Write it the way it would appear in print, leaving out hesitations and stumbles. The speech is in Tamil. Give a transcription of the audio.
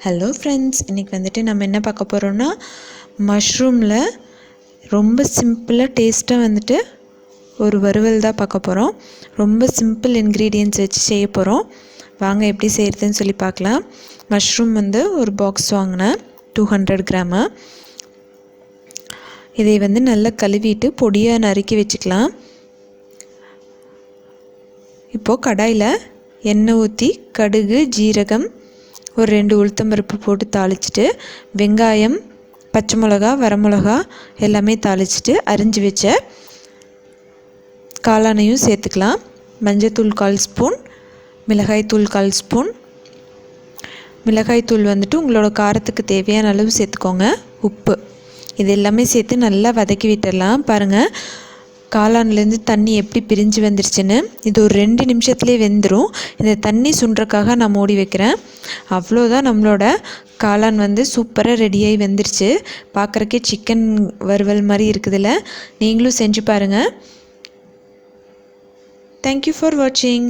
ஹலோ ஃப்ரெண்ட்ஸ், இன்றைக்கி வந்துட்டு நம்ம என்ன பார்க்க போகிறோன்னா மஷ்ரூமில் ரொம்ப சிம்பிளாக டேஸ்ட்டாக வந்துட்டு ஒரு வறுவல் தான் பார்க்க போகிறோம். ரொம்ப சிம்பிள் இன்க்ரீடியன்ட்ஸ் வச்சு செய்ய போகிறோம். வாங்க எப்படி செய்கிறதுன்னு சொல்லி பார்க்கலாம். மஷ்ரூம் வந்து ஒரு பாக்ஸ் வாங்கினேன், 200 கிராமு. இதை வந்து நல்லா கழுவிட்டு பொடியாக நறுக்கி வச்சுக்கலாம். இப்போது கடாயில் எண்ணெய் ஊற்றி கடுகு, ஜீரகம், ஒரு 2 உளுத்தம்பருப்பு போட்டு தாளிச்சிட்டு வெங்காயம், பச்சை மிளகா, வரமிளகா எல்லாமே தாளிச்சிட்டு அரிஞ்சு வச்ச காளானையும் சேர்த்துக்கலாம். மஞ்சத்தூள் 1/4 ஸ்பூன், மிளகாய்த்தூள் 1/4 ஸ்பூன். மிளகாய்த்தூள் வந்துட்டு உங்களோட காரத்துக்கு தேவையான அளவு சேர்த்துக்கோங்க. உப்பு இது எல்லாமே சேர்த்து நல்லா வதக்கி விட்டுடலாம். பாருங்கள், காளான்லேருந்து தண்ணி எப்படி பிரிஞ்சு வந்துருச்சுன்னு. இது ஒரு 2 நிமிஷத்துலேயே வெந்துடும். இந்த தண்ணி சுண்டுறக்காக நான் மூடி வைக்கிறேன். அவ்வளோதான், நம்மளோட காளான் வந்து சூப்பராக ரெடியாகி வெந்துருச்சு. பார்க்குறக்கே சிக்கன் வறுவல் மாதிரி இருக்குதுல்ல. நீங்களும் செஞ்சு பாருங்கள். தேங்க்யூ ஃபார் வாட்சிங்.